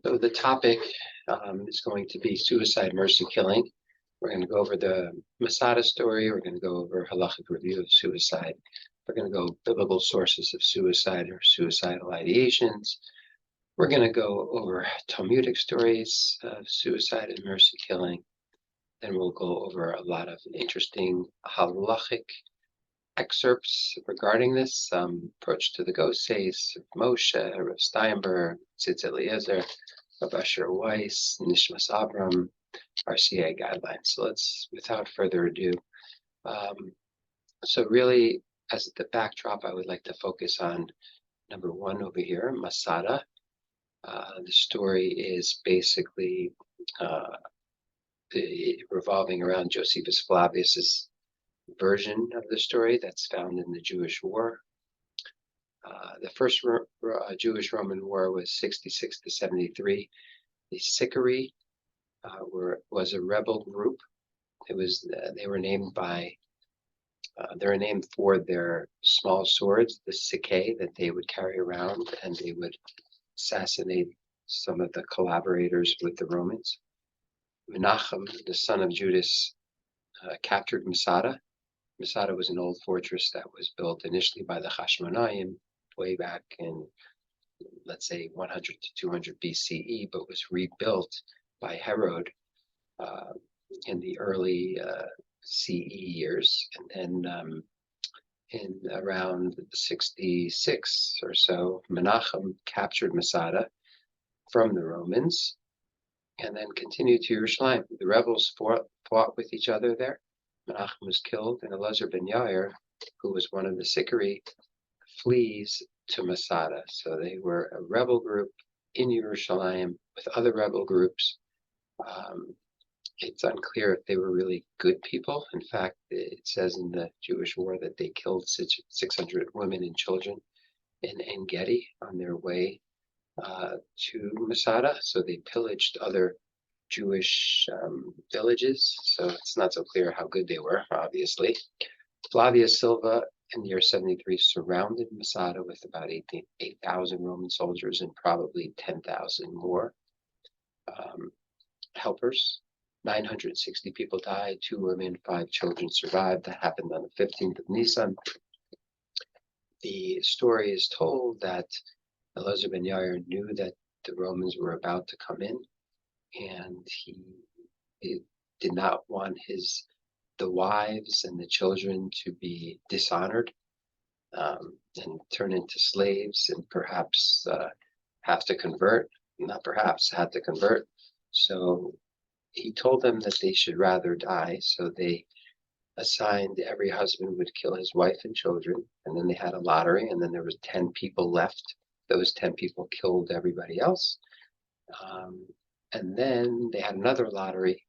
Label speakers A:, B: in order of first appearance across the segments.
A: So the topic is going to be suicide, mercy killing. We're going to go over the Masada story. We're going to go over halachic review of suicide. We're going to go biblical sources of suicide or suicidal ideations. We're going to go over talmudic stories of suicide and mercy killing. Then we'll go over a lot of interesting halachic excerpts regarding this. Approach to the ghost says Moshe, Rav Steinberg, Tzitz Eliezer, Rav Asher Weiss, Nishmas Abram, RCA guidelines. So let's, without further ado, so really, as the backdrop, I would like to focus on number one over here, Masada. The story is basically revolving around Josephus Flavius's version of the story that's found in the Jewish War. The first Jewish-Roman War was 66 to 73. The Sicarii was a rebel group. They were named for their small swords, the sicae that they would carry around, and they would assassinate some of the collaborators with the Romans. Menachem, the son of Judas, captured Masada. Masada was an old fortress that was built initially by the Hashmonaim way back in, let's say, 100 to 200 BCE, but was rebuilt by Herod in the early CE years. And then in around 66 or so, Menachem captured Masada from the Romans and then continued to Jerusalem. The rebels fought with each other there. Menachem was killed, and Elazar ben Yair, who was one of the Sicarii, flees to Masada. So they were a rebel group in Jerusalem with other rebel groups. It's unclear if they were really good people. In fact, it says in the Jewish War that they killed 600 women and children in En Gedi on their way to Masada. So they pillaged other Jewish villages. So it's not so clear how good they were, obviously. Flavius Silva in the year 73 surrounded Masada with about 8,000 Roman soldiers and probably 10,000 more helpers. 960 people died, 2 women, 5 children survived. That happened on the 15th of Nisan. The story is told that Elazar ben Yair knew that the Romans were about to come in, and he did not want the wives and the children to be dishonored and turn into slaves and perhaps have to convert. Not perhaps, had to convert. So he told them that they should rather die. So they assigned every husband would kill his wife and children, and then they had a lottery, and then there was 10 people left. Those 10 people killed everybody else. And then they had another lottery,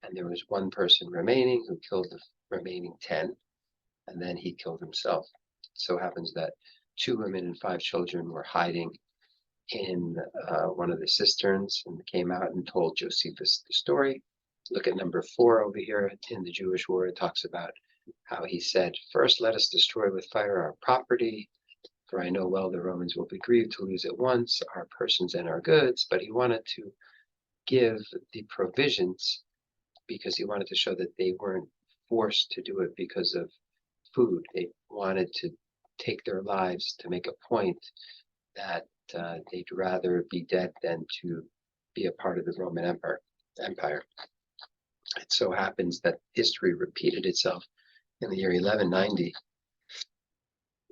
A: and there was one person remaining who killed the remaining 10, and then he killed himself. It so happens that 2 women and 5 children were hiding in one of the cisterns and came out and told Josephus the story. Look at number 4 over here in the Jewish War. It talks about how he said, "First, let us destroy with fire our property, for I know well the Romans will be grieved to lose at once our persons and our goods." But he wanted to give the provisions because he wanted to show that they weren't forced to do it because of food. They wanted to take their lives to make a point that they'd rather be dead than to be a part of the Roman Empire. It so happens that history repeated itself in the year 1190.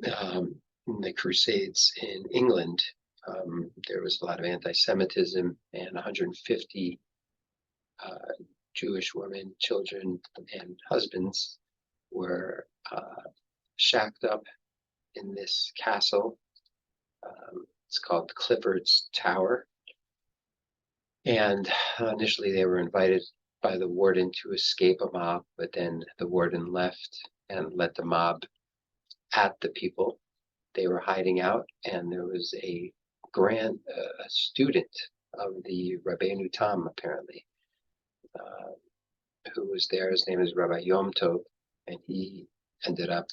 A: In the Crusades in England, there was a lot of anti-Semitism, and 150 Jewish women, children, and husbands were shacked up in this castle. It's called Clifford's Tower. And initially they were invited by the warden to escape a mob, but then the warden left and let the mob at the people. They were hiding out, and there was a student of the Rabbeinu Tam, apparently, who was there. His name is Rabbi Yom Tov, and he ended up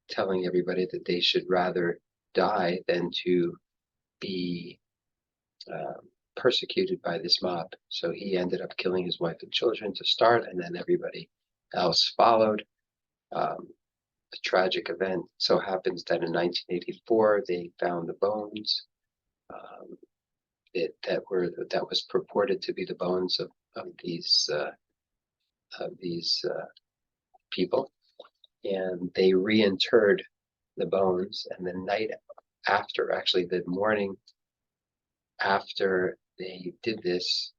A: telling everybody that they should rather die than to be persecuted by this mob. So he ended up killing his wife and children to start, and then everybody else followed. A tragic event so happens that in 1984 they found the bones um, that was purported to be the bones of these people, and they reinterred the bones. And the night after, actually the morning after they did this,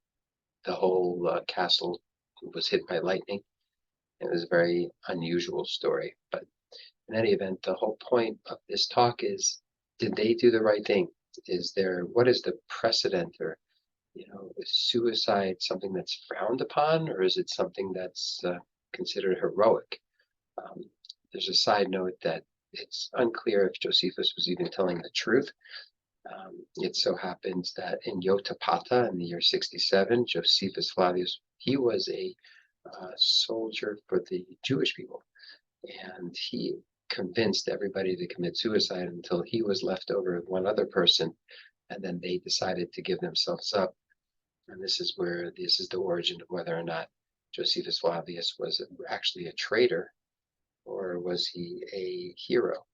A: the whole castle was hit by lightning. It was a very unusual story, but in any event, the whole point of this talk is, did they do the right thing? What is the precedent, or, is suicide something that's frowned upon, or is it something that's considered heroic? There's a side note that it's unclear if Josephus was even telling the truth. It so happens that in Yotapata in the year 67, Josephus Flavius, he was a soldier for the Jewish people, and he convinced everybody to commit suicide until he was left over with one other person, and then they decided to give themselves up. And this is the origin of whether or not Josephus Flavius was actually a traitor or was he a hero.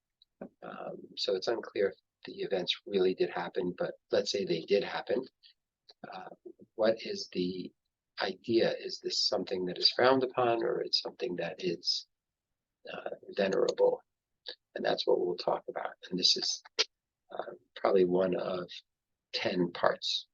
A: So it's unclear if the events really did happen, but let's say they did happen. What is the idea? Is this something that is frowned upon, or it's something that is venerable? And that's what we'll talk about. And this is probably one of 10 parts.